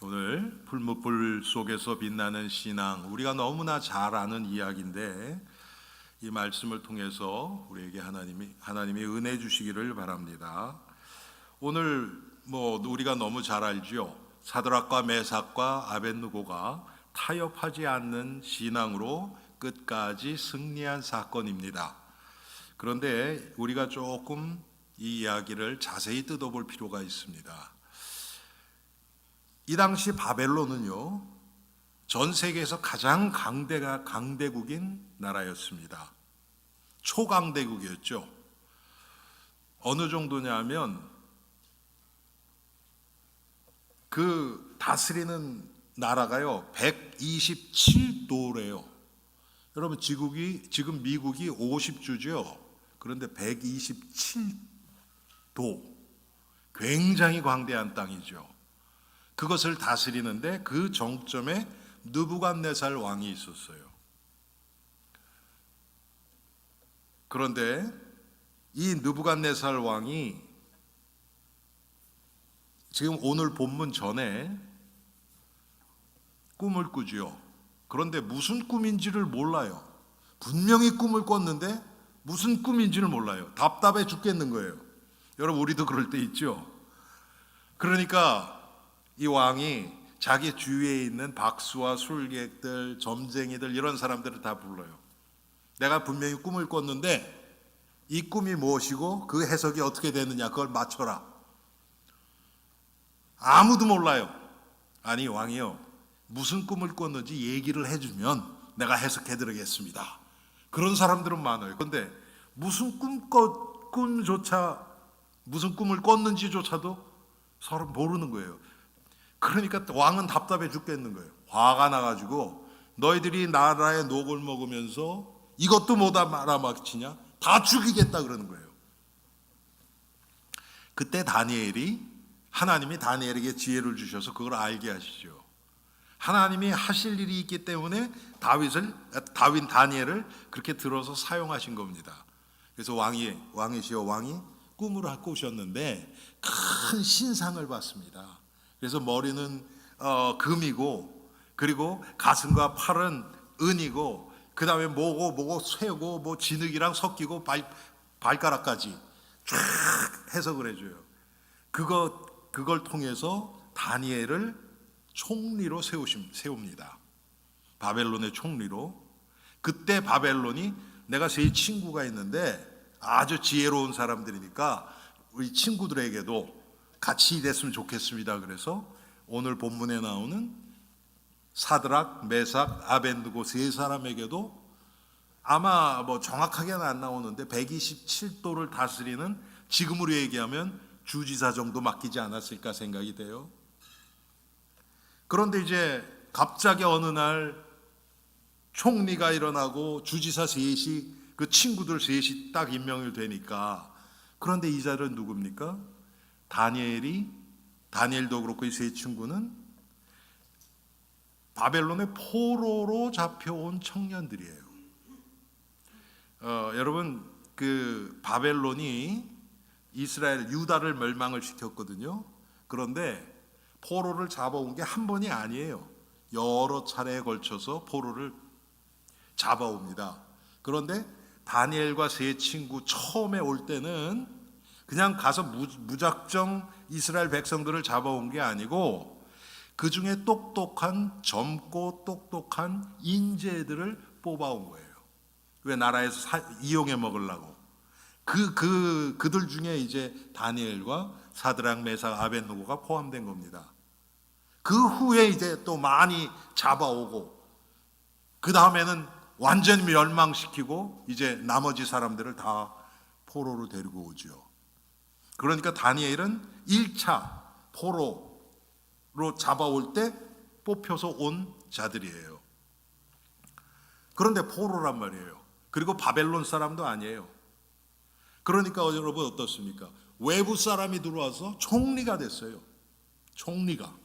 오늘 풀무불 속에서 빛나는 신앙, 우리가 너무나 잘 아는 이야기인데 이 말씀을 통해서 우리에게 하나님이 은혜 주시기를 바랍니다. 오늘 우리가 너무 잘 알죠. 사드락과 메삭과 아벳느고가 타협하지 않는 신앙으로 끝까지 승리한 사건입니다. 그런데 우리가 조금 이 이야기를 자세히 뜯어볼 필요가 있습니다. 이 당시 바벨론은요, 전 세계에서 가장 강대국인 나라였습니다. 초강대국이었죠. 어느 정도냐면 그 다스리는 나라가요 127도래요. 여러분, 지금 미국이 50주죠. 그런데 127도, 굉장히 광대한 땅이죠. 그것을 다스리는데 그 정점에 느부갓네살 왕이 있었어요. 그런데 이 느부갓네살 왕이 지금 오늘 본문 전에 꿈을 꾸지요. 그런데 무슨 꿈인지를 몰라요. 분명히 꿈을 꿨는데 무슨 꿈인지를 몰라요. 답답해 죽겠는 거예요. 여러분, 우리도 그럴 때 있죠. 그러니까 이 왕이 자기 주위에 있는 박수와 술객들, 점쟁이들, 이런 사람들을 다 불러요. 내가 분명히 꿈을 꿨는데 이 꿈이 무엇이고 그 해석이 어떻게 되느냐, 그걸 맞춰라. 아무도 몰라요. 아니, 왕이요, 무슨 꿈을 꿨는지 얘기를 해주면 내가 해석해 드리겠습니다. 그런 사람들은 많아요. 그런데 무슨 무슨 꿈을 꿨는지조차도 서로 모르는 거예요. 그러니까 왕은 답답해 죽겠는 거예요. 화가 나가지고 너희들이 나라의 녹을 먹으면서 이것도 못 알아맞히냐? 다 죽이겠다 그러는 거예요. 그때 하나님이 다니엘에게 지혜를 주셔서 그걸 알게 하시죠. 하나님이 하실 일이 있기 때문에 다니엘을 그렇게 들어서 사용하신 겁니다. 그래서 왕이 꿈을 꾸셨는데 큰 신상을 봤습니다. 그래서 머리는 금이고, 그리고 가슴과 팔은 은이고, 그 다음에 뭐고 쇠고 진흙이랑 섞이고 발가락까지 쫙 해석을 해줘요. 그걸 통해서 다니엘을 총리로 세웁니다. 바벨론의 총리로. 그때 바벨론이, 내가 세 친구가 있는데 아주 지혜로운 사람들이니까 우리 친구들에게도 같이 일했으면 좋겠습니다. 그래서 오늘 본문에 나오는 사드락, 메삭, 아벳느고 세 사람에게도 아마 정확하게는 안 나오는데 127도를 다스리는, 지금으로 얘기하면 주지사 정도 맡기지 않았을까 생각이 돼요. 그런데 이제 갑자기 어느 날 총리가 일어나고 주지사 셋이, 그 친구들 셋이 딱 임명이 되니까, 그런데 이 자리는 누굽니까? 다니엘도 그렇고 이 세 친구는 바벨론의 포로로 잡혀온 청년들이에요. 여러분, 그 바벨론이 유다를 멸망을 시켰거든요. 그런데 포로를 잡아온 게 한 번이 아니에요. 여러 차례에 걸쳐서 포로를 잡아옵니다. 그런데 다니엘과 세 친구 처음에 올 때는 그냥 가서 무작정 이스라엘 백성들을 잡아온 게 아니고, 그 중에 젊고 똑똑한 인재들을 뽑아온 거예요. 왜? 나라에서 이용해 먹으려고. 그들 중에 이제 다니엘과 사드락, 메삭, 아벳느고가 포함된 겁니다. 그 후에 이제 또 많이 잡아오고, 그 다음에는 완전히 멸망시키고 이제 나머지 사람들을 다 포로로 데리고 오죠. 그러니까 다니엘은 1차 포로로 잡아올 때 뽑혀서 온 자들이에요. 그런데 포로란 말이에요. 그리고 바벨론 사람도 아니에요. 그러니까 여러분 어떻습니까? 외부 사람이 들어와서 총리가 됐어요. 총리가.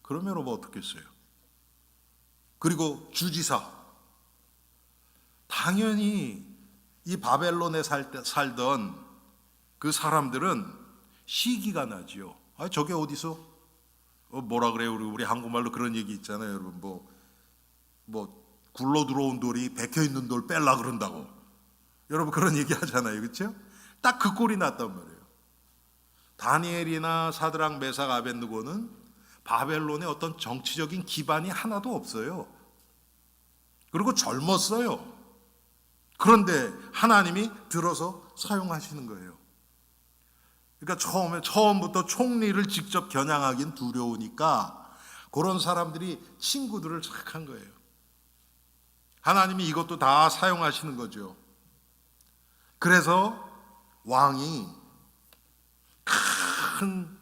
그러면 여러분 어떻겠어요? 그리고 주지사. 당연히 이 바벨론에 살던 그 사람들은 시기가 나지요. 저게 어디서 뭐라 그래요? 우리 한국말로 그런 얘기 있잖아요, 여러분. 뭐 굴러 들어온 돌이 박혀 있는 돌 뺄라 그런다고. 여러분 그런 얘기 하잖아요, 그렇죠? 딱 그 꼴이 났단 말이에요. 다니엘이나 사드락, 메삭, 아벳느고는 바벨론에 어떤 정치적인 기반이 하나도 없어요. 그리고 젊었어요. 그런데 하나님이 들어서 사용하시는 거예요. 그러니까 처음부터 총리를 직접 겨냥하긴 두려우니까 그런 사람들이 친구들을 착한 거예요. 하나님이 이것도 다 사용하시는 거죠. 그래서 왕이 큰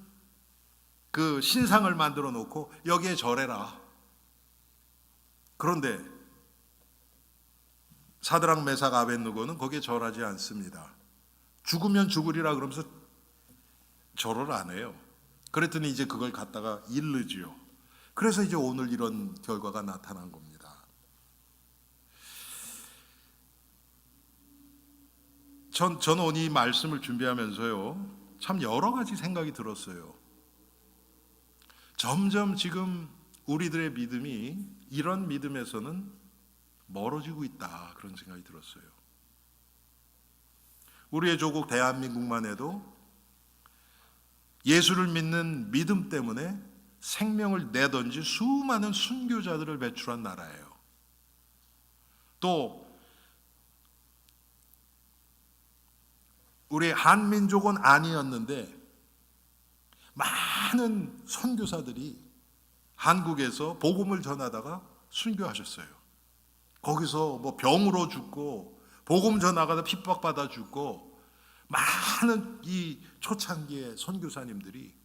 그 신상을 만들어 놓고 여기에 절해라. 그런데 사드락, 메삭, 아벳느고는 거기에 절하지 않습니다. 죽으면 죽으리라 그러면서 절을 안 해요. 그랬더니 이제 그걸 갖다가 일르지요. 그래서 이제 오늘 이런 결과가 나타난 겁니다. 저는 오늘 이 말씀을 준비하면서요, 참 여러 가지 생각이 들었어요. 점점 지금 우리들의 믿음이 이런 믿음에서는 멀어지고 있다, 그런 생각이 들었어요. 우리의 조국 대한민국만 해도 예수를 믿는 믿음 때문에 생명을 내던진 수많은 순교자들을 배출한 나라예요. 또 우리 한민족은 아니었는데 많은 선교사들이 한국에서 복음을 전하다가 순교하셨어요. 거기서 뭐 병으로 죽고 복음 전하다가 핍박받아 죽고 많은 이 초창기의 선교사님들이,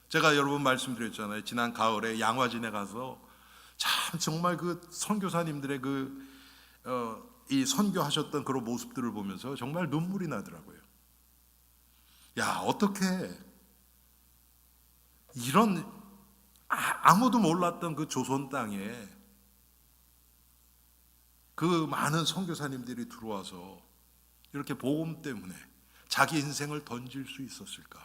제가 여러분 말씀드렸잖아요. 지난 가을에 양화진에 가서 참 정말 그 선교사님들의 이 선교하셨던 그런 모습들을 보면서 정말 눈물이 나더라고요. 야, 어떻게 이런 아무도 몰랐던 그 조선 땅에 그 많은 선교사님들이 들어와서 이렇게 복음 때문에 자기 인생을 던질 수 있었을까?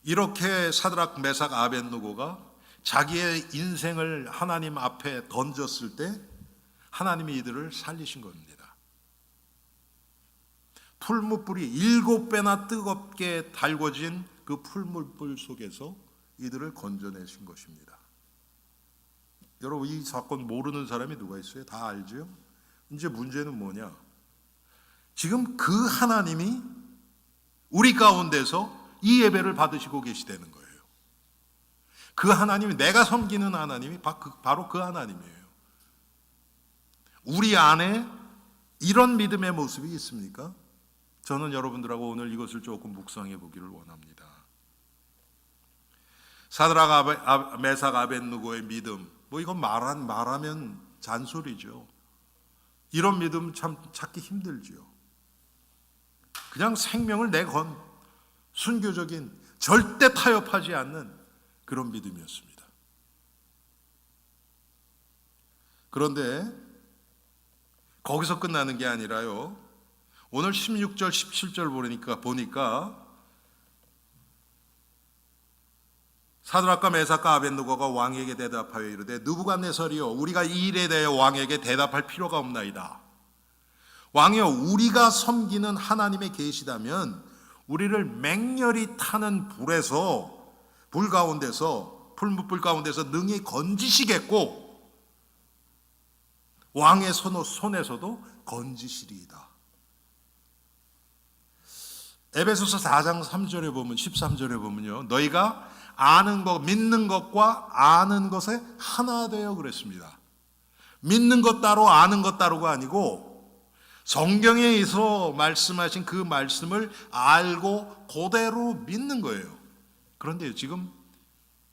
이렇게 사드락, 메삭, 아벳느고가 자기의 인생을 하나님 앞에 던졌을 때 하나님이 이들을 살리신 겁니다. 풀무불이 7배나 뜨겁게 달궈진 그 풀무불 속에서 이들을 건져내신 것입니다. 여러분, 이 사건 모르는 사람이 누가 있어요? 다 알죠? 이제 문제는 뭐냐? 지금 그 하나님이 우리 가운데서 이 예배를 받으시고 계시다는 거예요. 그 하나님이, 내가 섬기는 하나님이 바로 그 하나님이에요. 우리 안에 이런 믿음의 모습이 있습니까? 저는 여러분들하고 오늘 이것을 조금 묵상해 보기를 원합니다. 사드락, 메삭, 아벳느고의 믿음, 뭐 이건 말하면 잔소리죠. 이런 믿음 참 찾기 힘들죠. 그냥 생명을 내건 순교적인, 절대 타협하지 않는 그런 믿음이었습니다. 그런데 거기서 끝나는 게 아니라요, 오늘 16절 17절 보니까 사드락과 메삭과 아벳느고가 왕에게 대답하여 이르되, 느부갓네살이여, 우리가 이 일에 대해 왕에게 대답할 필요가 없나이다. 왕이여, 우리가 섬기는 하나님의 계시다면 우리를 맹렬히 타는 불 가운데서, 풀무불 가운데서 능히 건지시겠고 왕의 손에서도 건지시리이다. 에베소서 4장 3절에 보면, 13절에 보면요, 너희가 아는 것, 믿는 것과 아는 것에 하나 되어 그랬습니다. 믿는 것 따로 아는 것 따로가 아니고 성경에서 말씀하신 그 말씀을 알고 그대로 믿는 거예요. 그런데 지금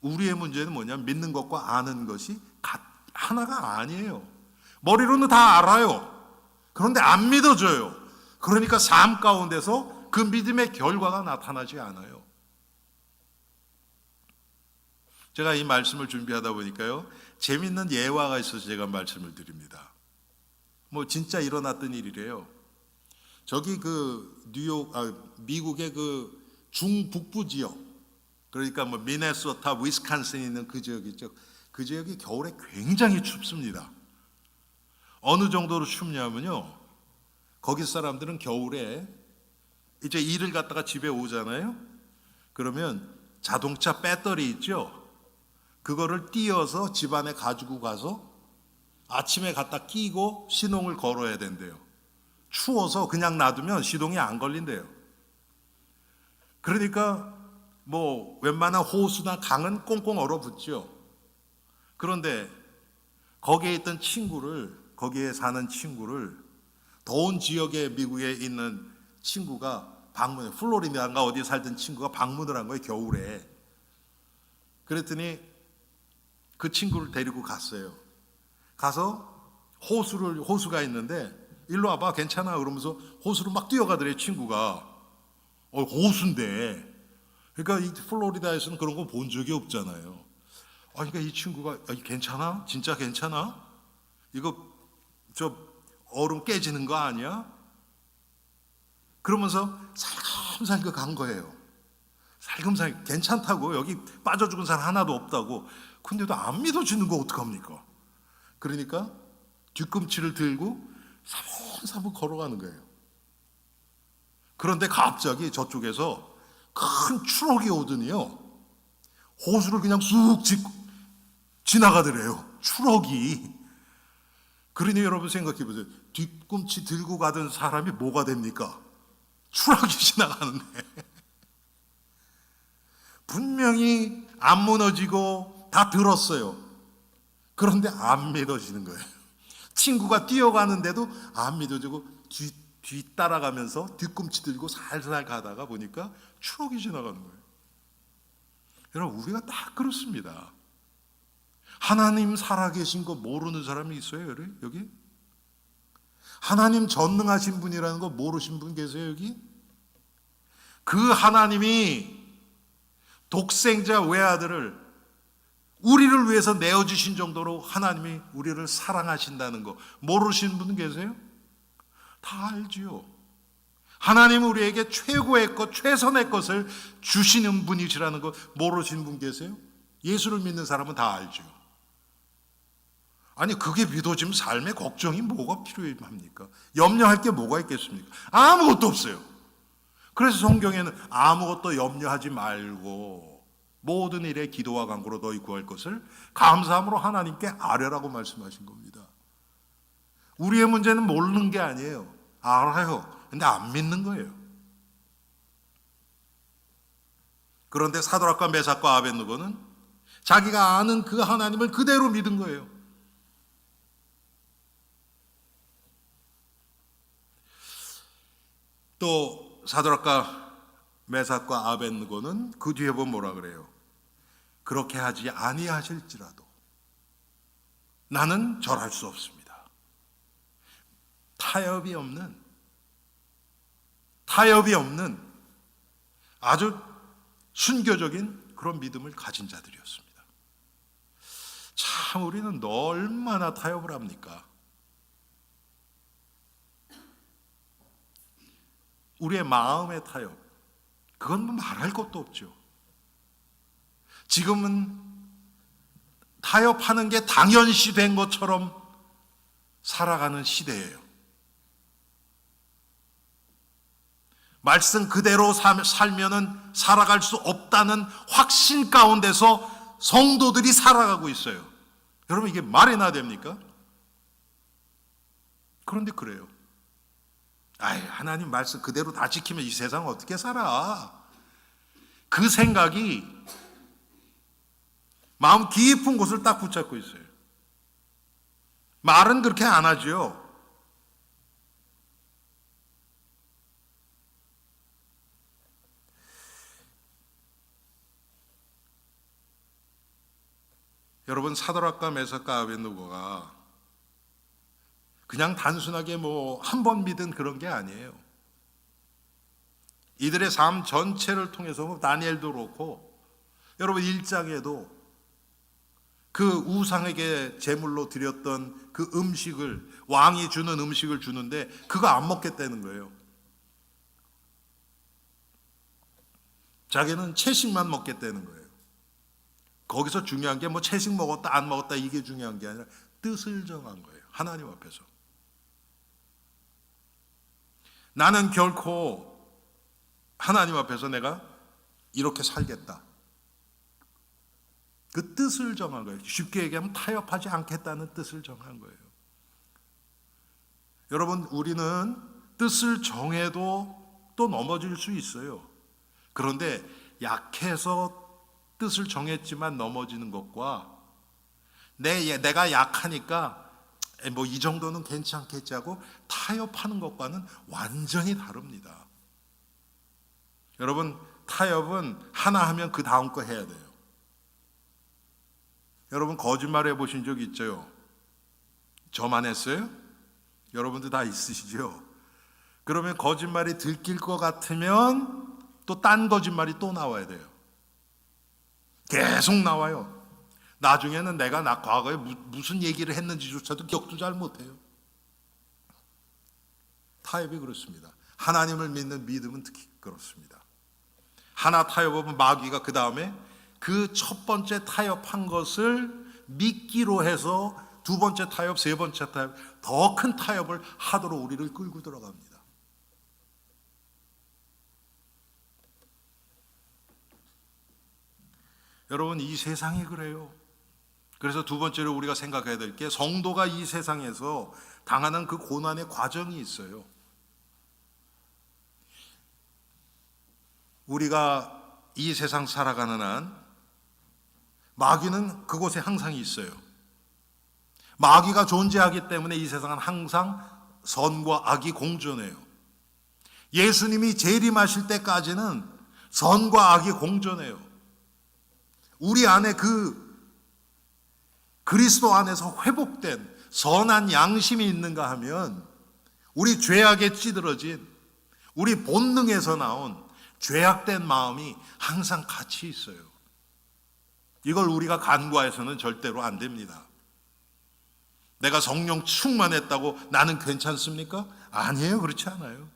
우리의 문제는 뭐냐면 믿는 것과 아는 것이 하나가 아니에요. 머리로는 다 알아요. 그런데 안 믿어져요. 그러니까 삶 가운데서 그 믿음의 결과가 나타나지 않아요. 제가 이 말씀을 준비하다 보니까요, 재밌는 예화가 있어서 제가 말씀을 드립니다. 뭐 진짜 일어났던 일이래요. 저기 그 뉴욕, 미국의 그 중북부 지역, 그러니까 뭐 미네소타, 위스콘신 있는 그 지역 있죠. 그 지역이 겨울에 굉장히 춥습니다. 어느 정도로 춥냐면요, 거기 사람들은 겨울에 이제 일을 갔다가 집에 오잖아요. 그러면 자동차 배터리 있죠, 그거를 띄어서 집 안에 가지고 가서 아침에 갖다 끼고 시동을 걸어야 된대요. 추워서 그냥 놔두면 시동이 안 걸린대요. 그러니까 뭐 웬만한 호수나 강은 꽁꽁 얼어붙죠. 그런데 거기에 있던 친구를, 거기에 사는 친구를, 더운 지역에 미국에 있는 친구가 방문, 플로리다인가 어디 살던 친구가 방문을 한 거예요, 겨울에. 그랬더니 그 친구를 데리고 갔어요. 가서 호수가 있는데 일로 와봐, 괜찮아, 그러면서 호수로 막 뛰어가더래요, 친구가. 호수인데. 그러니까 이 플로리다에서는 그런 거 본 적이 없잖아요. 그러니까 이 친구가 괜찮아? 진짜 괜찮아? 이거 저 얼음 깨지는 거 아니야? 그러면서 살금살금 간 거예요. 살금살금 괜찮다고, 여기 빠져 죽은 사람 하나도 없다고. 근데도 안 믿어지는 거 어떡합니까? 그러니까 뒤꿈치를 들고 사분사분 걸어가는 거예요. 그런데 갑자기 저쪽에서 큰 트럭이 오더니요, 호수를 그냥 쑥 지나가더래요, 트럭이. 그러니 여러분 생각해 보세요. 뒤꿈치 들고 가던 사람이 뭐가 됩니까? 트럭이 지나가는데. 분명히 안 무너지고 다 들었어요. 그런데 안 믿어지는 거예요. 친구가 뛰어가는데도 안 믿어지고 뒤 따라가면서 뒤꿈치 들고 살살 가다가 보니까 추억이 지나가는 거예요. 여러분, 우리가 딱 그렇습니다. 하나님 살아계신 거 모르는 사람이 있어요, 여기? 하나님 전능하신 분이라는 거 모르신 분 계세요, 여기? 그 하나님이 독생자 외아들을 우리를 위해서 내어주신 정도로 하나님이 우리를 사랑하신다는 거 모르시는 분 계세요? 다 알지요. 하나님은 우리에게 최고의 것, 최선의 것을 주시는 분이시라는 거 모르시는 분 계세요? 예수를 믿는 사람은 다 알죠. 아니, 그게 믿어지면 삶에 걱정이 뭐가 필요합니까? 염려할 게 뭐가 있겠습니까? 아무것도 없어요. 그래서 성경에는 아무것도 염려하지 말고 모든 일에 기도와 간구로 너희 구할 것을 감사함으로 하나님께 아뢰라고 말씀하신 겁니다. 우리의 문제는 모르는 게 아니에요. 알아요. 근데 안 믿는 거예요. 그런데 사드락과 메삭과 아벳느고는 자기가 아는 그 하나님을 그대로 믿은 거예요. 또 사드락과 메삭과 아벳느고는 그 뒤에 보면 뭐라 그래요? 그렇게 하지 아니하실지라도 나는 절할 수 없습니다. 타협이 없는 아주 순교적인 그런 믿음을 가진 자들이었습니다. 참, 우리는 얼마나 타협을 합니까? 우리의 마음의 타협, 그건 뭐 말할 것도 없죠. 지금은 타협하는 게 당연시 된 것처럼 살아가는 시대예요. 말씀 그대로 살면은 살아갈 수 없다는 확신 가운데서 성도들이 살아가고 있어요. 여러분, 이게 말이나 됩니까? 그런데 그래요. 하나님 말씀 그대로 다 지키면 이 세상 어떻게 살아? 그 생각이 마음 깊은 곳을 딱 붙잡고 있어요. 말은 그렇게 안 하죠. 여러분, 사드락과 메삭과 아벳느고가 그냥 단순하게 뭐 한 번 믿은 그런 게 아니에요. 이들의 삶 전체를 통해서 뭐 다니엘도 그렇고, 여러분 1장에도 그 우상에게 제물로 드렸던 그 음식을, 왕이 주는 음식을 주는데 그거 안 먹겠다는 거예요. 자기는 채식만 먹겠다는 거예요. 거기서 중요한 게 뭐 채식 먹었다 안 먹었다 이게 중요한 게 아니라 뜻을 정한 거예요. 하나님 앞에서. 나는 결코 하나님 앞에서 내가 이렇게 살겠다. 그 뜻을 정한 거예요. 쉽게 얘기하면 타협하지 않겠다는 뜻을 정한 거예요. 여러분, 우리는 뜻을 정해도 또 넘어질 수 있어요. 그런데 약해서 뜻을 정했지만 넘어지는 것과 내가 약하니까 뭐 이 정도는 괜찮겠지 하고 타협하는 것과는 완전히 다릅니다. 여러분, 타협은 하나 하면 그 다음 거 해야 돼요. 여러분, 거짓말 해보신 적 있죠? 저만 했어요? 여러분도 다 있으시죠? 그러면 거짓말이 들킬 것 같으면 또 딴 거짓말이 또 나와야 돼요. 계속 나와요. 나중에는 내가 과거에 무슨 얘기를 했는지조차도 기억도 잘 못해요. 타협이 그렇습니다. 하나님을 믿는 믿음은 특히 그렇습니다. 하나 타협하면 마귀가 그 다음에 그 첫 번째 타협한 것을 믿기로 해서 두 번째 타협, 세 번째 타협, 더 큰 타협을 하도록 우리를 끌고 들어갑니다. 여러분, 이 세상이 그래요. 그래서 두 번째로 우리가 생각해야 될 게 성도가 이 세상에서 당하는 그 고난의 과정이 있어요. 우리가 이 세상 살아가는 한 마귀는 그곳에 항상 있어요. 마귀가 존재하기 때문에 이 세상은 항상 선과 악이 공존해요. 예수님이 재림하실 때까지는 선과 악이 공존해요. 우리 안에 그리스도 안에서 회복된 선한 양심이 있는가 하면 우리 죄악에 찌들어진 우리 본능에서 나온 죄악된 마음이 항상 같이 있어요. 이걸 우리가 간과해서는 절대로 안 됩니다. 내가 성령 충만했다고 나는 괜찮습니까? 아니에요. 그렇지 않아요.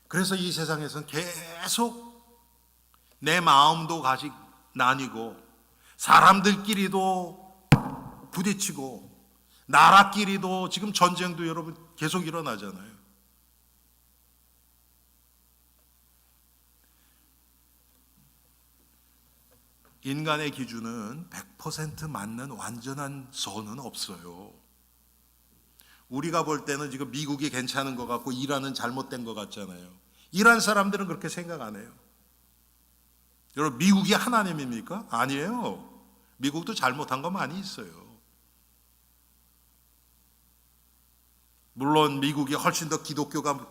그래서 이 세상에서는 계속 내 마음도 가지 나뉘고 사람들끼리도 부딪히고 나라끼리도 지금 전쟁도 여러분 계속 일어나잖아요. 인간의 기준은 100% 맞는 완전한 선은 없어요. 우리가 볼 때는 지금 미국이 괜찮은 것 같고 이란은 잘못된 것 같잖아요. 이란 사람들은 그렇게 생각 안 해요. 여러분, 미국이 하나님입니까? 아니에요. 미국도 잘못한 거 많이 있어요. 물론 미국이 훨씬 더 기독교가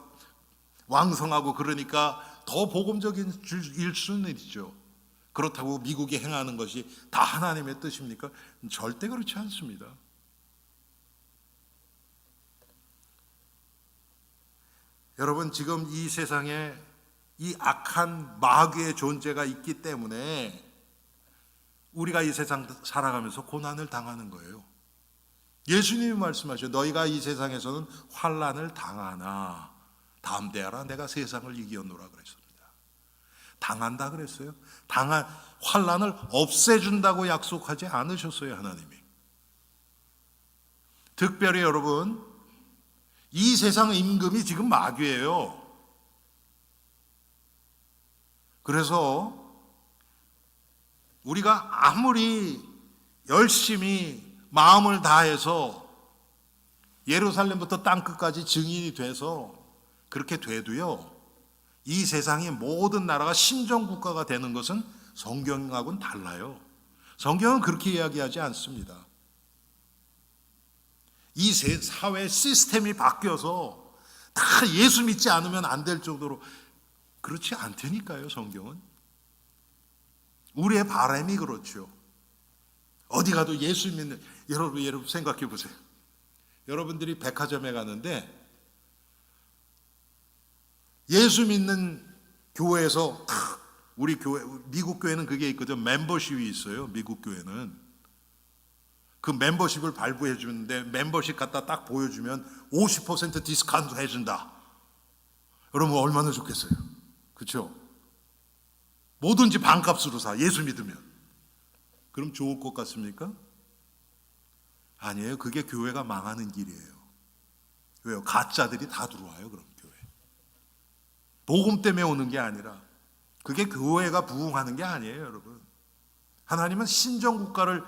왕성하고 그러니까 더 복음적인 일 수는 있죠. 그렇다고 미국이 행하는 것이 다 하나님의 뜻입니까? 절대 그렇지 않습니다. 여러분, 지금 이 세상에 이 악한 마귀의 존재가 있기 때문에 우리가 이 세상 살아가면서 고난을 당하는 거예요. 예수님이 말씀하셔. 너희가 이 세상에서는 환난을 당하나 담대하라 내가 세상을 이기었노라 그랬습니다. 당한다 그랬어요. 환난을 없애준다고 약속하지 않으셨어요, 하나님이. 특별히 여러분, 이 세상 임금이 지금 마귀예요. 그래서 우리가 아무리 열심히 마음을 다해서 예루살렘부터 땅끝까지 증인이 돼서 그렇게 돼도요, 이 세상의 모든 나라가 신정국가가 되는 것은 성경하고는 달라요. 성경은 그렇게 이야기하지 않습니다. 이 사회 시스템이 바뀌어서 다 예수 믿지 않으면 안 될 정도로 그렇지 않다니까요. 성경은 우리의 바람이 그렇죠. 어디 가도 예수 믿는 여러분 생각해 보세요. 여러분들이 백화점에 가는데 예수 믿는 교회에서 우리 교회, 미국 교회는 그게 있거든. 멤버십이 있어요. 미국 교회는 그 멤버십을 발부해 주는데 멤버십 갖다 딱 보여주면 50% 디스카운트 해준다. 여러분 얼마나 좋겠어요. 그렇죠? 뭐든지 반값으로 사. 예수 믿으면. 그럼 좋을 것 같습니까? 아니에요. 그게 교회가 망하는 길이에요. 왜요? 가짜들이 다 들어와요. 그럼 교회. 복음 때문에 오는 게 아니라 그게 교회가 부흥하는 게 아니에요. 여러분. 하나님은 신정국가를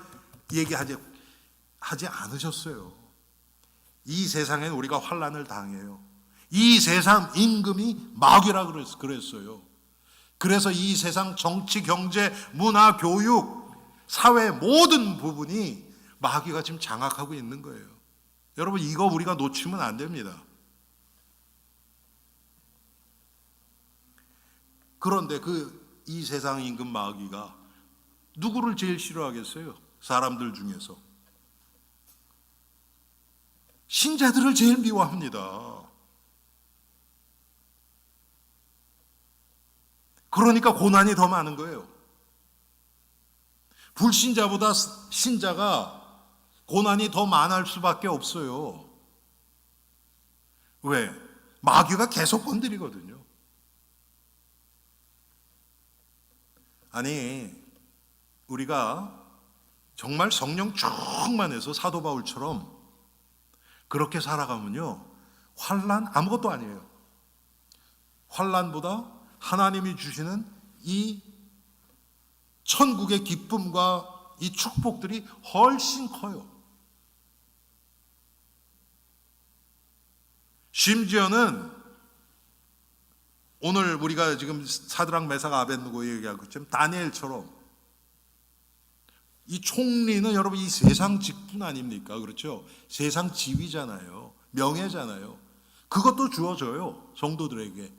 얘기하지 않으셨어요. 이 세상엔 우리가 환난을 당해요. 이 세상 임금이 마귀라 그랬어요. 그래서 이 세상 정치, 경제, 문화, 교육, 사회 모든 부분이 마귀가 지금 장악하고 있는 거예요. 여러분 이거 우리가 놓치면 안 됩니다. 그런데 이 세상 임금 마귀가 누구를 제일 싫어하겠어요? 사람들 중에서 신자들을 제일 미워합니다. 그러니까 고난이 더 많은 거예요. 불신자보다 신자가 고난이 더 많을 수밖에 없어요. 왜? 마귀가 계속 건드리거든요. 아니, 우리가 정말 성령 충만해서 사도 바울처럼 그렇게 살아가면요, 환난 아무것도 아니에요. 환난보다 하나님이 주시는 이 천국의 기쁨과 이 축복들이 훨씬 커요. 심지어는 오늘 우리가 지금 사드락 메삭 아벳느고 얘기하고 있지만 다니엘처럼 이 총리는 여러분 이 세상 직분 아닙니까? 그렇죠? 세상 지위잖아요. 명예잖아요. 그것도 주어져요. 성도들에게.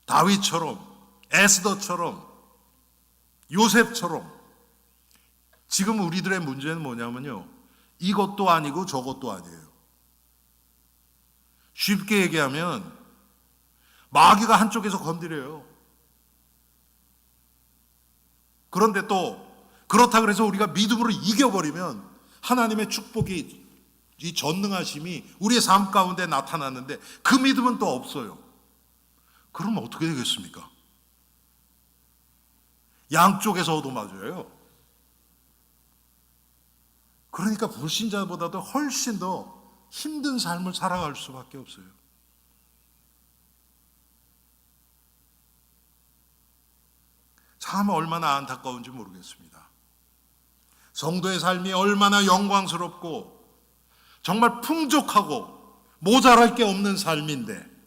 다윗처럼, 에스더처럼, 요셉처럼. 지금 우리들의 문제는 뭐냐면요, 이것도 아니고 저것도 아니에요. 쉽게 얘기하면 마귀가 한쪽에서 건드려요. 그런데 또 그렇다 그래서 우리가 믿음으로 이겨버리면 하나님의 축복이, 이 전능하심이 우리의 삶 가운데 나타났는데 그 믿음은 또 없어요. 그러면 어떻게 되겠습니까? 양쪽에서 얻어맞아요. 그러니까 불신자보다도 훨씬 더 힘든 삶을 살아갈 수밖에 없어요. 참 얼마나 안타까운지 모르겠습니다. 성도의 삶이 얼마나 영광스럽고 정말 풍족하고 모자랄 게 없는 삶인데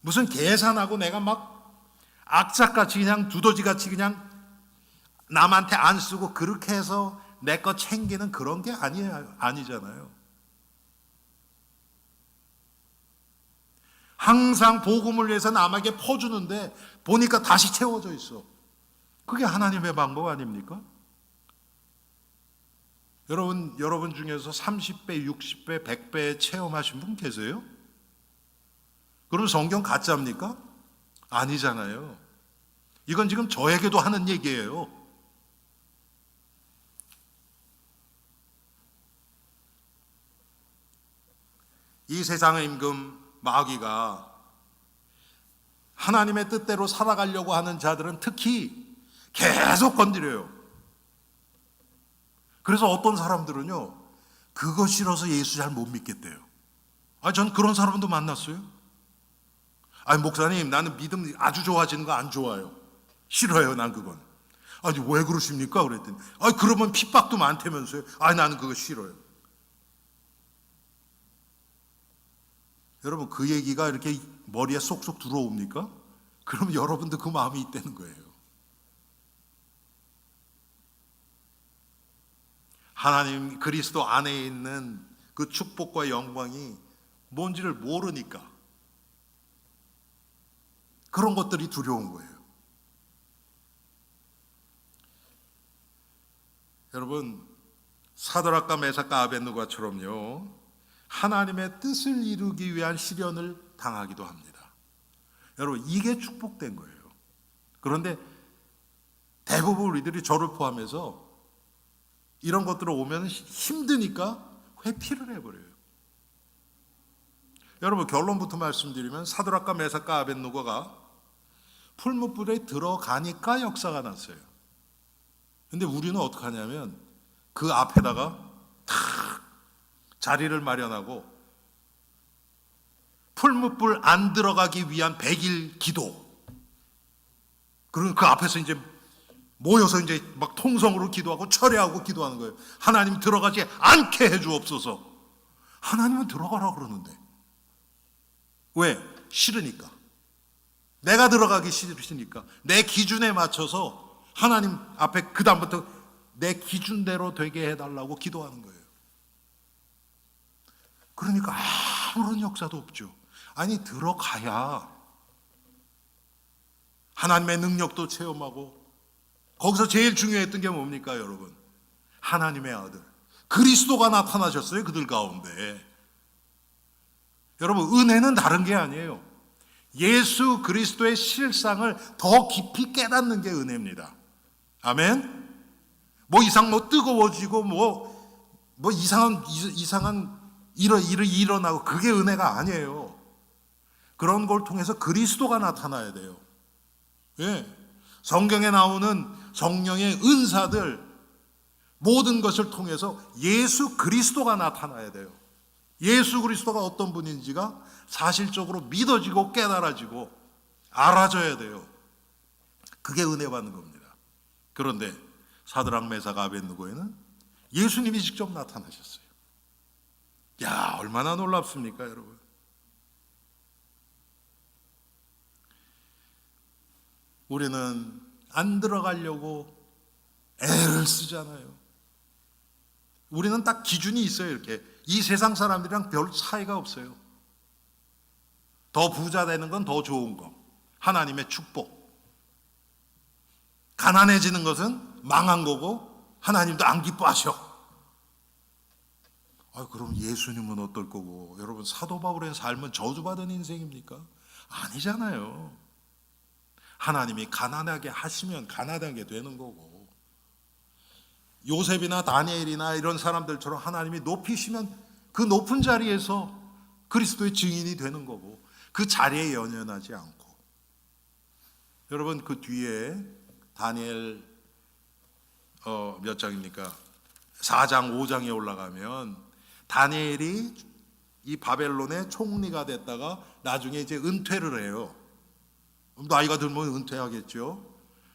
무슨 계산하고 내가 막 악착같이 그냥 두더지같이 그냥 남한테 안 쓰고 그렇게 해서 내 거 챙기는 그런 게 아니잖아요. 항상 복음을 위해서 남에게 퍼주는데 보니까 다시 채워져 있어. 그게 하나님의 방법 아닙니까? 여러분 중에서 30배, 60배, 100배 체험하신 분 계세요? 그럼 성경 가짜입니까? 아니잖아요. 이건 지금 저에게도 하는 얘기예요. 이 세상의 임금 마귀가 하나님의 뜻대로 살아가려고 하는 자들은 특히 계속 건드려요. 그래서 어떤 사람들은요, 그거 싫어서 예수 잘 못 믿겠대요. 전 그런 사람도 만났어요. 목사님, 나는 믿음 아주 좋아지는 거 안 좋아요. 싫어요, 난 그건. 왜 그러십니까? 그랬더니, 그러면 핍박도 많다면서요. 나는 그거 싫어요. 여러분, 그 얘기가 이렇게 머리에 쏙쏙 들어옵니까? 그럼 여러분도 그 마음이 있다는 거예요. 하나님 그리스도 안에 있는 그 축복과 영광이 뭔지를 모르니까 그런 것들이 두려운 거예요. 여러분, 사드락과 메삭과 아벳느고처럼요, 하나님의 뜻을 이루기 위한 시련을 당하기도 합니다. 여러분, 이게 축복된 거예요. 그런데 대부분 우리들이 저를 포함해서 이런 것들을 오면 힘드니까 회피를 해버려요. 여러분, 결론부터 말씀드리면 사드락과 메삭과 아벳느고가 풀무불에 들어가니까 역사가 났어요. 근데 우리는 어떻게 하냐면 그 앞에다가 탁 자리를 마련하고 풀무불 안 들어가기 위한 100일 기도, 그리고 그 앞에서 이제 모여서 이제 막 통성으로 기도하고 철회하고 기도하는 거예요. 하나님 들어가지 않게 해주옵소서. 하나님은 들어가라 그러는데 왜? 싫으니까. 내가 들어가기 싫으니까. 내 기준에 맞춰서 하나님 앞에 그 다음부터 내 기준대로 되게 해달라고 기도하는 거예요. 그러니까 아무런 역사도 없죠. 아니, 들어가야 하나님의 능력도 체험하고, 거기서 제일 중요했던 게 뭡니까 여러분? 하나님의 아들 그리스도가 나타나셨어요, 그들 가운데. 여러분, 은혜는 다른 게 아니에요. 예수 그리스도의 실상을 더 깊이 깨닫는 게 은혜입니다. 아멘. 뭐 이상 뜨거워지고 뭐 이상한 일이 일어나고 그게 은혜가 아니에요. 그런 걸 통해서 그리스도가 나타나야 돼요. 예. 성경에 나오는 성령의 은사들, 모든 것을 통해서 예수 그리스도가 나타나야 돼요. 예수 그리스도가 어떤 분인지가 사실적으로 믿어지고 깨달아지고 알아져야 돼요. 그게 은혜 받는 겁니다. 그런데 사드락 메삭 아벳느고에는 예수님이 직접 나타나셨어요. 야, 얼마나 놀랍습니까 여러분. 우리는 안 들어가려고 애를 쓰잖아요. 우리는 딱 기준이 있어요. 이렇게 이 세상 사람들이랑 별 차이가 없어요. 더 부자 되는 건 더 좋은 거, 하나님의 축복. 가난해지는 것은 망한 거고 하나님도 안 기뻐하셔. 그럼 예수님은 어떨 거고? 여러분, 사도 바울의 삶은 저주받은 인생입니까? 아니잖아요. 하나님이 가난하게 하시면 가난하게 되는 거고, 요셉이나 다니엘이나 이런 사람들처럼 하나님이 높이시면 그 높은 자리에서 그리스도의 증인이 되는 거고, 그 자리에 연연하지 않고. 여러분, 그 뒤에 다니엘 몇 장입니까? 4장 5장에 올라가면 다니엘이 이 바벨론의 총리가 됐다가 나중에 이제 은퇴를 해요. 나이가 들면 은퇴하겠죠.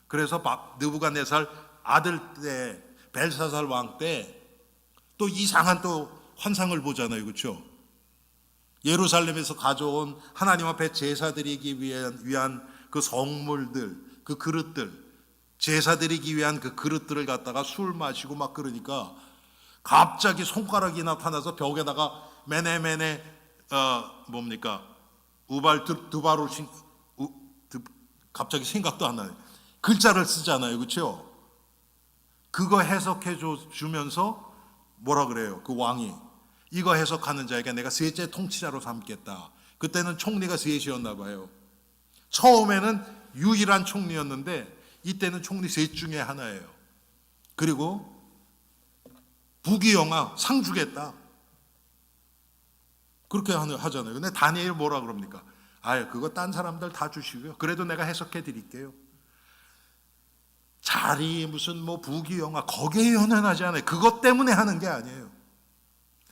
그래서 느부갓네살 아들 때, 벨사살 왕 때 또 이상한 또 환상을 보잖아요. 그렇죠? 예루살렘에서 가져온 하나님 앞에 제사 드리기 위한 그 성물들, 그 그릇들, 제사 드리기 위한 그 그릇들을 갖다가 술 마시고 막 그러니까 갑자기 손가락이 나타나서 벽에다가 메네메네 뭡니까? 우발 두바루신, 갑자기 생각도 안 나요. 글자를 쓰잖아요. 그렇죠? 그거 해석해 주면서 뭐라 그래요? 그 왕이 이거 해석하는 자에게 내가 셋째 통치자로 삼겠다. 그때는 총리가 셋이었나 봐요. 처음에는 유일한 총리였는데 이때는 총리 셋 중에 하나예요. 그리고 부귀영화 상 주겠다. 그렇게 하잖아요. 근데 다니엘 뭐라 그럽니까? 그거 딴 사람들 다 주시고요. 그래도 내가 해석해 드릴게요. 자리 무슨 뭐 부귀영화 거기에 연연하지 않아요. 그것 때문에 하는 게 아니에요.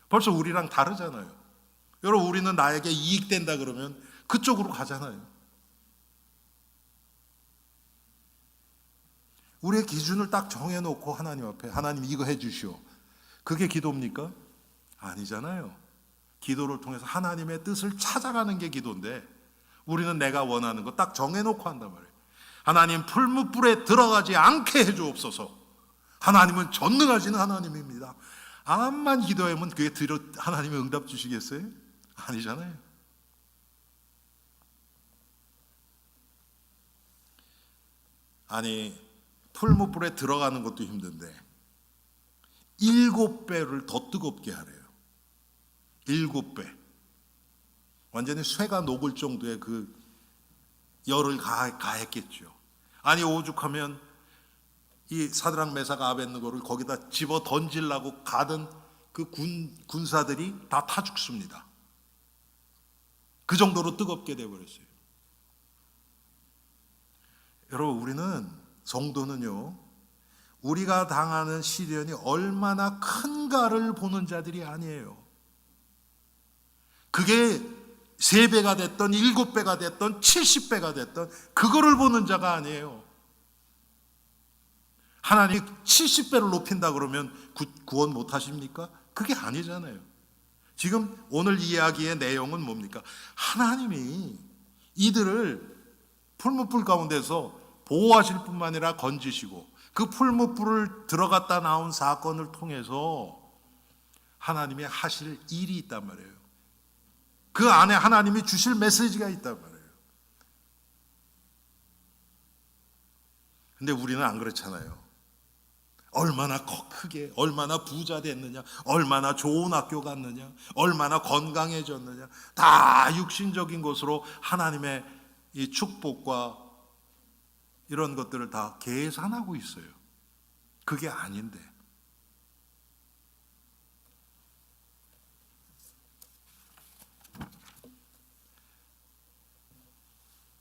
벌써 우리랑 다르잖아요. 여러분, 우리는 나에게 이익된다 그러면 그쪽으로 가잖아요. 우리의 기준을 딱 정해놓고 하나님 앞에 하나님 이거 해주시오. 그게 기도입니까? 아니잖아요. 기도를 통해서 하나님의 뜻을 찾아가는 게 기도인데 우리는 내가 원하는 거 딱 정해놓고 한단 말이에요. 하나님, 풀무불에 들어가지 않게 해주옵소서. 하나님은 전능하시는 하나님입니다. 암만 기도하면 그게 하나님이 응답 주시겠어요? 아니잖아요. 아니, 풀무불에 들어가는 것도 힘든데 7배를 더 뜨겁게 하래요. 7배. 완전히 쇠가 녹을 정도의 그 열을 가했겠죠. 아니, 오죽하면 이 사드락 메삭 아벳느고를 거기다 집어 던지려고 가던 그 군사들이 다 타 죽습니다. 그 정도로 뜨겁게 되어버렸어요. 여러분, 우리는 성도는요, 우리가 당하는 시련이 얼마나 큰가를 보는 자들이 아니에요. 그게 3배가 됐던 7배가 됐던 70배가 됐던 그거를 보는 자가 아니에요. 하나님이 70배를 높인다 그러면 구원 못 하십니까? 그게 아니잖아요. 지금 오늘 이야기의 내용은 뭡니까? 하나님이 이들을 풀무불 가운데서 보호하실 뿐만 아니라 건지시고 그 풀무불을 들어갔다 나온 사건을 통해서 하나님이 하실 일이 있단 말이에요. 그 안에 하나님이 주실 메시지가 있단 말이에요. 근데 우리는 안 그렇잖아요. 얼마나 크게, 얼마나 부자 됐느냐, 얼마나 좋은 학교 갔느냐, 얼마나 건강해졌느냐, 다 육신적인 것으로 하나님의 이 축복과 이런 것들을 다 계산하고 있어요. 그게 아닌데.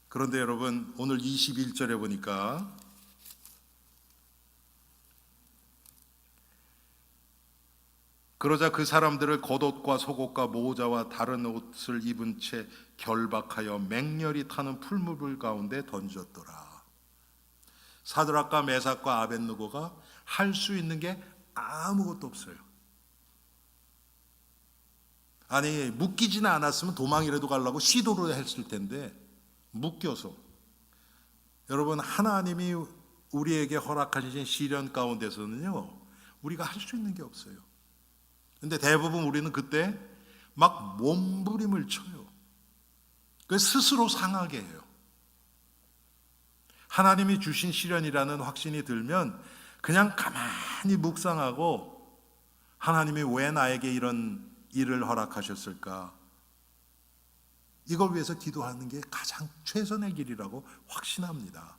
그런데 여러분, 오늘 21절에 보니까 그러자 그 사람들을 겉옷과 속옷과 모자와 다른 옷을 입은 채 결박하여 맹렬히 타는 풀무불 가운데 던졌더라. 사드락과 메삭과 아벳느고가 할 수 있는 게 아무것도 없어요. 아니, 묶이지는 않았으면 도망이라도 가려고 시도를 했을 텐데 묶여서. 여러분, 하나님이 우리에게 허락하신 시련 가운데서는요, 우리가 할 수 있는 게 없어요. 근데 대부분 우리는 그때 막 몸부림을 쳐요. 그 스스로 상하게 해요. 하나님이 주신 시련이라는 확신이 들면 그냥 가만히 묵상하고 하나님이 왜 나에게 이런 일을 허락하셨을까? 이걸 위해서 기도하는 게 가장 최선의 길이라고 확신합니다.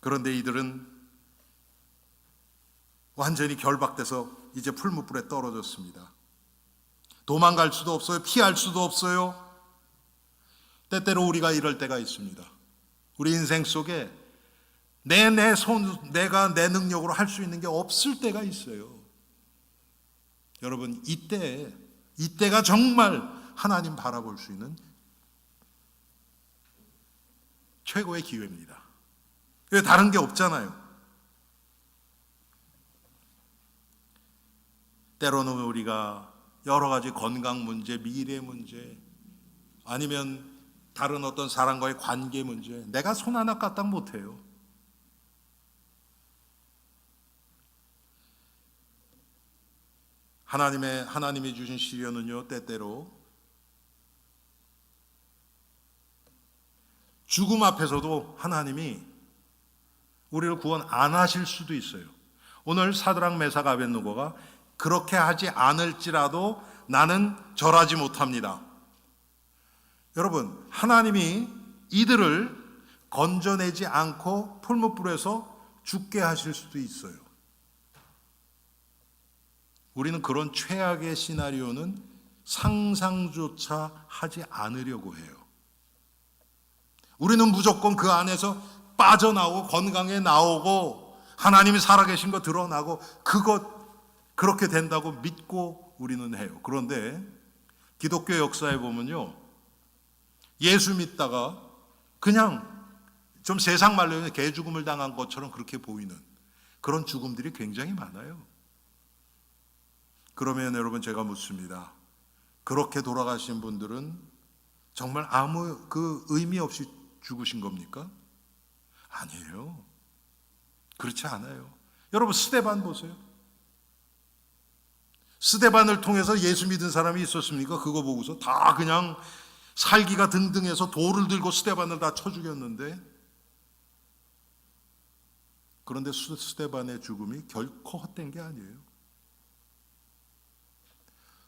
그런데 이들은 완전히 결박돼서 이제 풀무불에 떨어졌습니다. 도망갈 수도 없어요. 피할 수도 없어요. 때때로 우리가 이럴 때가 있습니다. 우리 인생 속에 내가 내 능력으로 할 수 있는 게 없을 때가 있어요. 여러분, 이때가 정말 하나님 바라볼 수 있는 최고의 기회입니다. 다른 게 없잖아요. 때로는 우리가 여러 가지 건강 문제, 미래 문제, 아니면 다른 어떤 사람과의 관계 문제, 내가 손 하나 까딱 못해요. 하나님이 주신 시련은요, 때때로 죽음 앞에서도 하나님이 우리를 구원 안 하실 수도 있어요. 오늘 사드락 메삭 아벳느고가 그렇게 하지 않을지라도 나는 절하지 못합니다. 여러분, 하나님이 이들을 건져내지 않고 풀무불에서 죽게 하실 수도 있어요. 우리는 그런 최악의 시나리오는 상상조차 하지 않으려고 해요. 우리는 무조건 그 안에서 빠져나오고 건강에 나오고 하나님이 살아계신 거 드러나고 그렇게 된다고 믿고 우리는 해요. 그런데 기독교 역사에 보면요, 예수 믿다가 그냥 좀 세상 말로 개죽음을 당한 것처럼 그렇게 보이는 그런 죽음들이 굉장히 많아요. 그러면 여러분, 제가 묻습니다. 그렇게 돌아가신 분들은 정말 아무 그 의미 없이 죽으신 겁니까? 아니에요. 그렇지 않아요. 여러분, 스데반 보세요. 스데반을 통해서 예수 믿은 사람이 있었습니까? 그거 보고서 다 그냥 살기가 등등해서 돌을 들고 스데반을 다 쳐 죽였는데, 그런데 스데반의 죽음이 결코 헛된 게 아니에요.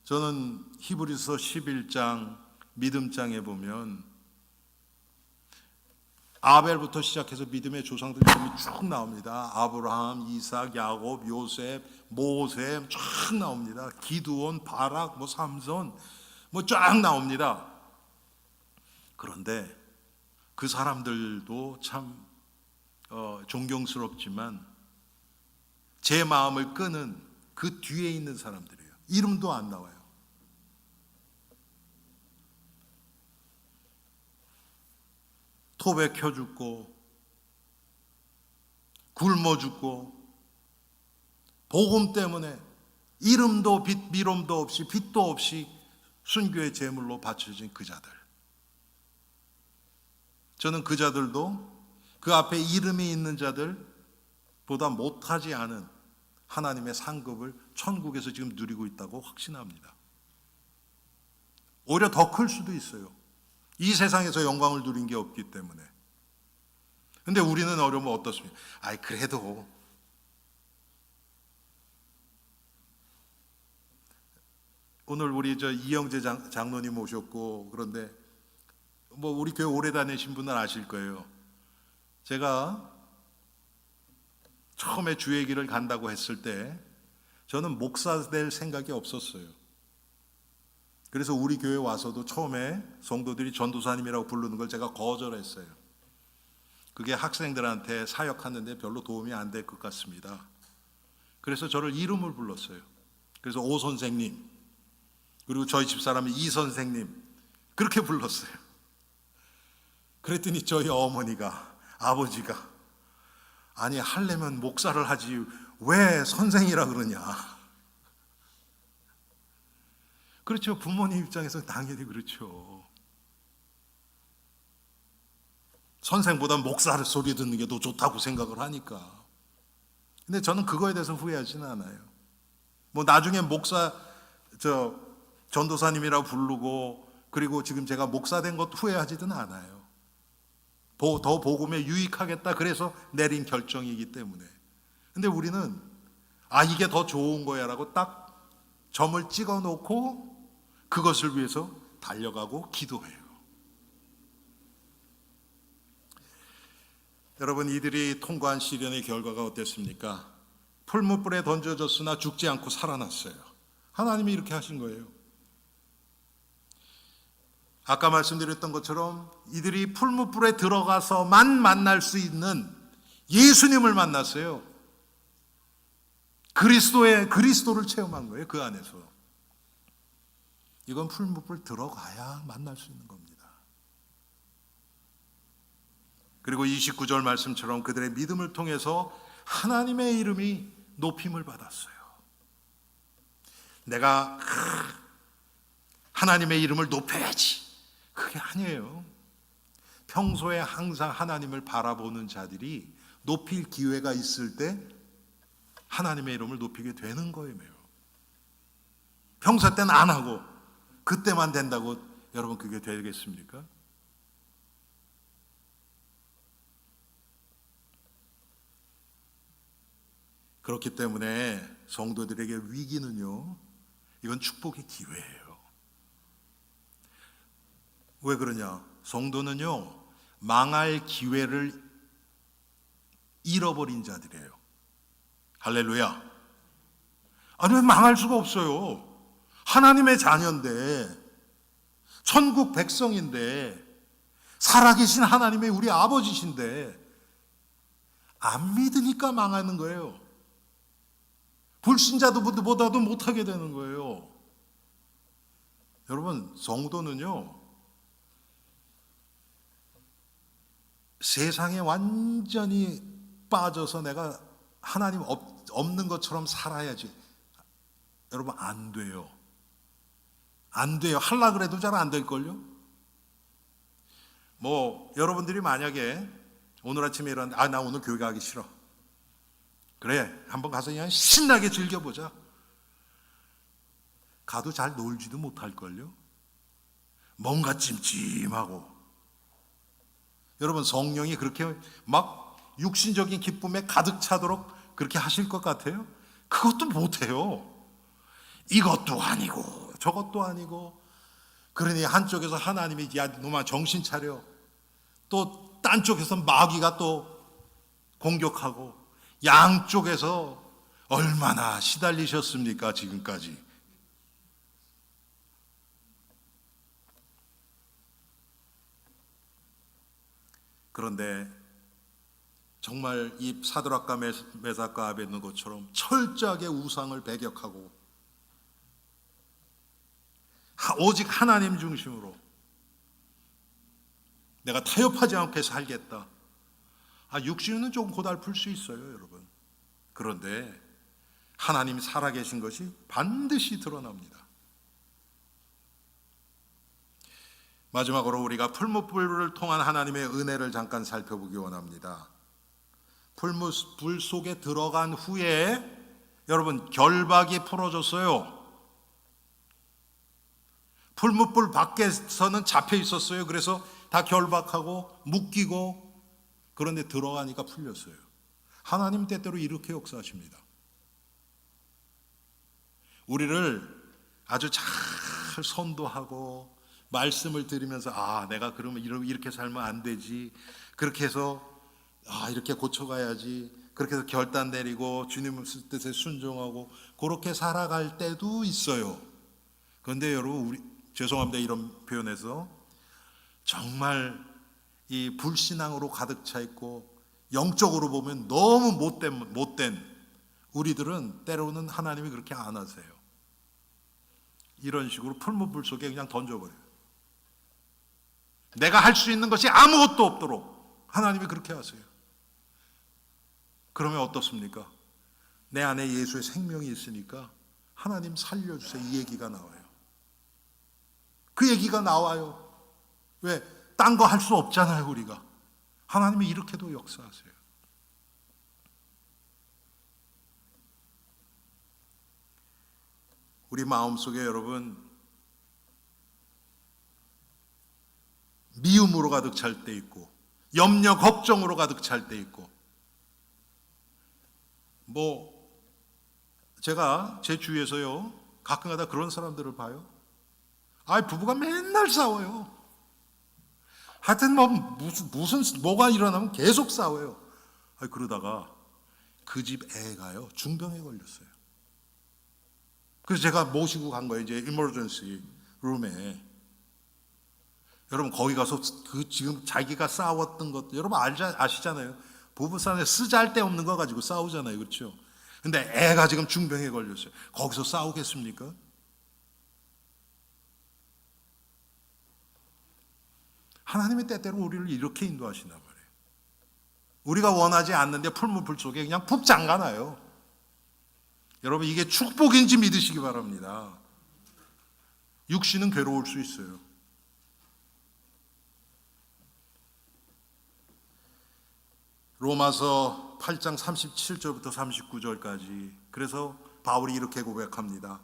저는 히브리서 11장 믿음장에 보면 아벨부터 시작해서 믿음의 조상들이 쭉 나옵니다. 아브라함, 이삭, 야곱, 요셉, 모세 쫙 나옵니다. 기드온, 바락, 삼손 쫙 나옵니다. 그런데 그 사람들도 참 존경스럽지만 제 마음을 끄는 그 뒤에 있는 사람들이에요. 이름도 안 나와요. 토백혀 죽고 굶어 죽고 복음 때문에 이름도 미름도 없이 빚도 없이 순교의 제물로 바쳐진 그 자들. 저는 그 자들도 그 앞에 이름이 있는 자들보다 못하지 않은 하나님의 상급을 천국에서 지금 누리고 있다고 확신합니다. 오히려 더 클 수도 있어요. 이 세상에서 영광을 누린 게 없기 때문에. 근데 우리는 어려우면 어떻습니까? 그래도 오늘 우리 이영재 장로님 오셨고, 그런데 우리 교회 오래 다니신 분은 아실 거예요. 제가 처음에 주의 길을 간다고 했을 때 저는 목사 될 생각이 없었어요. 그래서 우리 교회 와서도 처음에 성도들이 전도사님이라고 부르는 걸 제가 거절했어요. 그게 학생들한테 사역하는데 별로 도움이 안 될 것 같습니다. 그래서 저를 이름을 불렀어요. 그래서 오 선생님, 그리고 저희 집사람이 이 선생님, 그렇게 불렀어요. 그랬더니 저희 어머니가, 아버지가, 아니 하려면 목사를 하지 왜 선생이라 그러냐. 그렇죠. 부모님 입장에서 당연히 그렇죠. 선생보다 목사 소리 듣는 게 더 좋다고 생각을 하니까. 근데 저는 그거에 대해서 후회하지는 않아요. 나중에 목사 전도사님이라고 부르고, 그리고 지금 제가 목사 된 것도 후회하지는 않아요. 더 복음에 유익하겠다 그래서 내린 결정이기 때문에. 근데 우리는 이게 더 좋은 거야 라고 딱 점을 찍어 놓고 그것을 위해서 달려가고 기도해요. 여러분, 이들이 통과한 시련의 결과가 어땠습니까? 풀무불에 던져졌으나 죽지 않고 살아났어요. 하나님이 이렇게 하신 거예요. 아까 말씀드렸던 것처럼 이들이 풀무불에 들어가서만 만날 수 있는 예수님을 만났어요. 그리스도를 체험한 거예요. 그 안에서. 이건 풀무불 들어가야 만날 수 있는 겁니다. 그리고 29절 말씀처럼 그들의 믿음을 통해서 하나님의 이름이 높임을 받았어요. 내가 하나님의 이름을 높여야지, 그게 아니에요. 평소에 항상 하나님을 바라보는 자들이 높일 기회가 있을 때 하나님의 이름을 높이게 되는 거예요. 평소 때는 안 하고 그때만 된다고 여러분 그게 되겠습니까? 그렇기 때문에 성도들에게 위기는요, 이건 축복의 기회예요. 왜 그러냐? 성도는요, 망할 기회를 잃어버린 자들이에요. 할렐루야. 왜 망할 수가 없어요. 하나님의 자녀인데, 천국 백성인데, 살아계신 하나님의 우리 아버지신데 안 믿으니까 망하는 거예요. 불신자들보다도 못하게 되는 거예요. 여러분, 성도는요, 세상에 완전히 빠져서 내가 하나님 없는 것처럼 살아야지. 여러분, 안 돼요. 안 돼요. 하려고 그래도 잘 안 될걸요? 여러분들이 만약에 오늘 아침에 일어났는데, 나 오늘 교회 가기 싫어. 그래, 한번 가서 그냥 신나게 즐겨보자. 가도 잘 놀지도 못할걸요? 뭔가 찜찜하고. 여러분, 성령이 그렇게 막 육신적인 기쁨에 가득 차도록 그렇게 하실 것 같아요? 그것도 못해요. 이것도 아니고 저것도 아니고. 그러니 한쪽에서 하나님이 야, 너만 정신 차려. 또 딴 쪽에서 마귀가 또 공격하고 양쪽에서 얼마나 시달리셨습니까, 지금까지. 그런데 정말 이 사드락과 메삭과 아벳느고처럼 철저하게 우상을 배격하고 오직 하나님 중심으로 내가 타협하지 않게 살겠다. 육신은 조금 고달플 수 있어요, 여러분. 그런데 하나님이 살아계신 것이 반드시 드러납니다. 마지막으로 우리가 풀무불을 통한 하나님의 은혜를 잠깐 살펴보기 원합니다. 풀무불 속에 들어간 후에 여러분 결박이 풀어졌어요. 풀무불 밖에서는 잡혀 있었어요. 그래서 다 결박하고 묶이고, 그런데 들어가니까 풀렸어요. 하나님 때때로 이렇게 역사하십니다. 우리를 아주 잘 선도하고 말씀을 들으면서 내가 그러면 이렇게 살면 안 되지, 그렇게 해서 이렇게 고쳐가야지, 그렇게 해서 결단 내리고 주님 뜻에 순종하고 그렇게 살아갈 때도 있어요. 그런데 여러분, 죄송합니다 이런 표현에서, 정말 이 불신앙으로 가득 차 있고 영적으로 보면 너무 못된 우리들은 때로는 하나님이 그렇게 안 하세요. 이런 식으로 풀무불 속에 그냥 던져버려요. 내가 할 수 있는 것이 아무것도 없도록 하나님이 그렇게 하세요. 그러면 어떻습니까? 내 안에 예수의 생명이 있으니까 하나님 살려주세요, 이 얘기가 나와요. 그 얘기가 나와요. 왜? 딴 거 할 수 없잖아요, 우리가. 하나님이 이렇게도 역사하세요. 우리 마음속에 여러분 미움으로 가득 찰 때 있고 염려 걱정으로 가득 찰 때 있고, 제가 제 주위에서요 가끔가다 그런 사람들을 봐요. 부부가 맨날 싸워요. 하여튼 뭐가 일어나면 계속 싸워요. 그러다가 그 집 애가요 중병에 걸렸어요. 그래서 제가 모시고 간 거예요, 이제 이머전시 룸에. 여러분 거기 가서 지금 자기가 싸웠던 것도 여러분 아시잖아요. 부부싸움에 쓰잘데없는 거 가지고 싸우잖아요, 그렇죠? 근데 애가 지금 중병에 걸렸어요. 거기서 싸우겠습니까? 하나님의 때때로 우리를 이렇게 인도하시나 말이에요. 우리가 원하지 않는데 풀무불 속에 그냥 푹 잠가놔요. 여러분 이게 축복인지 믿으시기 바랍니다. 육신은 괴로울 수 있어요. 로마서 8장 37절부터 39절까지, 그래서 바울이 이렇게 고백합니다.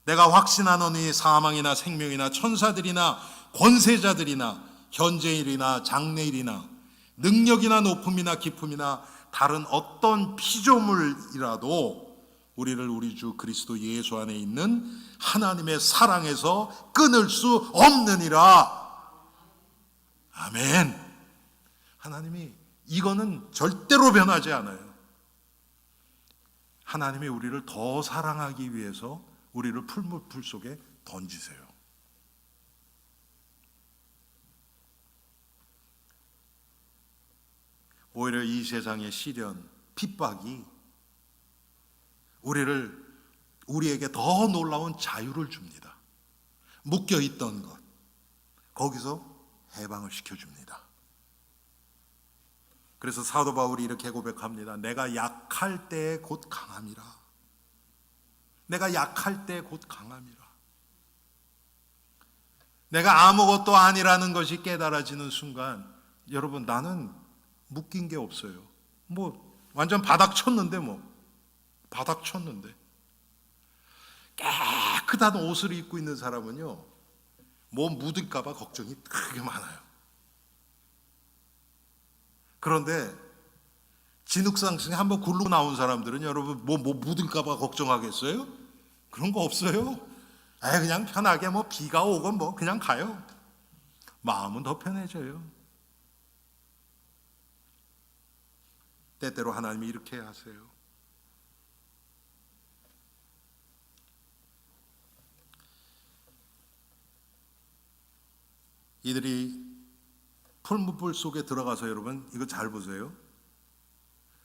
내가 확신하노니 사망이나 생명이나 천사들이나 권세자들이나 현재일이나 장래일이나 능력이나 높음이나 깊음이나 다른 어떤 피조물이라도 우리를 우리 주 그리스도 예수 안에 있는 하나님의 사랑에서 끊을 수 없느니라. 아멘. 하나님이 이거는 절대로 변하지 않아요. 하나님이 우리를 더 사랑하기 위해서 우리를 풀무불 속에 던지세요. 오히려 이 세상의 시련, 핍박이 우리에게 더 놀라운 자유를 줍니다. 묶여있던 것, 거기서 해방을 시켜줍니다. 그래서 사도 바울이 이렇게 고백합니다. 내가 약할 때에 곧 강함이라. 내가 약할 때에 곧 강함이라. 내가 아무것도 아니라는 것이 깨달아지는 순간, 여러분 나는 묶인 게 없어요. 완전 바닥 쳤는데 바닥 쳤는데. 깨끗한 옷을 입고 있는 사람은요 묻을까 봐 걱정이 되게 많아요. 그런데 진흙상승에 한번 굴러 나온 사람들은 여러분 묻을까 봐 걱정하겠어요? 그런 거 없어요. 그냥 편하게 비가 오건 그냥 가요. 마음은 더 편해져요. 때때로 하나님이 이렇게 하세요. 이들이 풀무불 속에 들어가서, 여러분 이거 잘 보세요.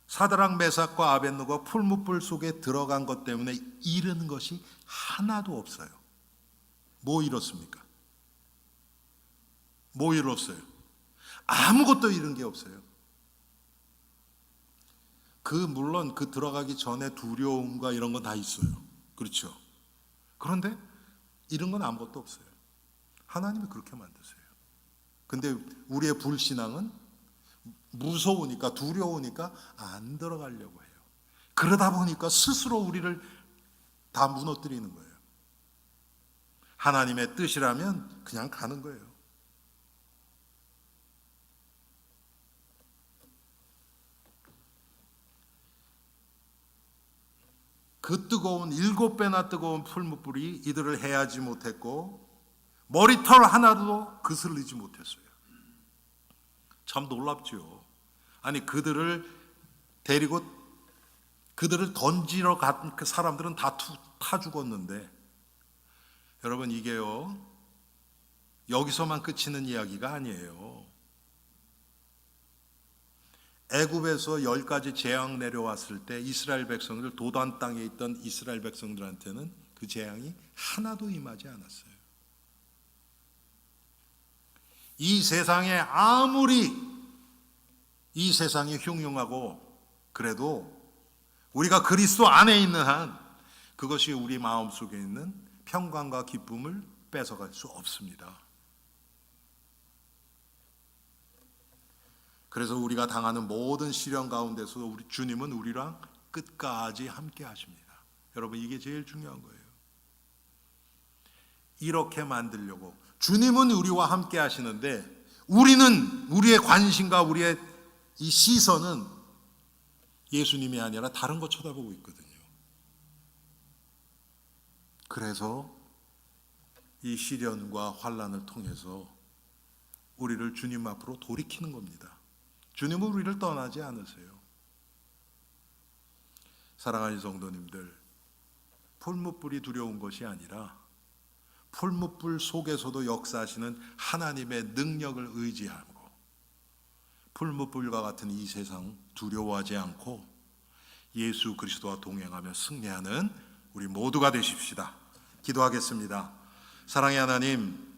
사드락 메삭과 아벳느고가 풀무불 속에 들어간 것 때문에 잃은 것이 하나도 없어요. 뭐 잃었습니까? 뭐 잃었어요? 아무것도 잃은 게 없어요. 물론 그 들어가기 전에 두려움과 이런 건 다 있어요. 그렇죠? 그런데 잃은 건 아무것도 없어요. 하나님이 그렇게 만드세요. 근데 우리의 불신앙은 무서우니까, 두려우니까 안 들어가려고 해요. 그러다 보니까 스스로 우리를 다 무너뜨리는 거예요. 하나님의 뜻이라면 그냥 가는 거예요. 그 뜨거운 7배나 뜨거운 풀무불이 이들을 해하지 못했고 머리털 하나도 그슬리지 못했어요. 참 놀랍죠. 아니, 그들을 데리고 그들을 던지러 간 그 사람들은 다 타 죽었는데, 여러분 이게요, 여기서만 그치는 이야기가 아니에요. 애굽에서 10가지 재앙 내려왔을 때 이스라엘 백성들, 도단 땅에 있던 이스라엘 백성들한테는 그 재앙이 하나도 임하지 않았어요. 이 세상에 아무리 이 세상이 흉흉하고 그래도 우리가 그리스도 안에 있는 한 그것이 우리 마음속에 있는 평강과 기쁨을 뺏어갈 수 없습니다. 그래서 우리가 당하는 모든 시련 가운데서 우리 주님은 우리랑 끝까지 함께 하십니다. 여러분, 이게 제일 중요한 거예요. 이렇게 만들려고 주님은 우리와 함께 하시는데, 우리의 관심과 우리의 이 시선은 예수님이 아니라 다른 거 쳐다보고 있거든요. 그래서 이 시련과 환난을 통해서 우리를 주님 앞으로 돌이키는 겁니다. 주님은 우리를 떠나지 않으세요. 사랑하는 성도님들, 풀무불이 두려운 것이 아니라 풀무불 속에서도 역사하시는 하나님의 능력을 의지하고 풀무불과 같은 이 세상 두려워하지 않고 예수 그리스도와 동행하며 승리하는 우리 모두가 되십시다. 기도하겠습니다. 사랑의 하나님,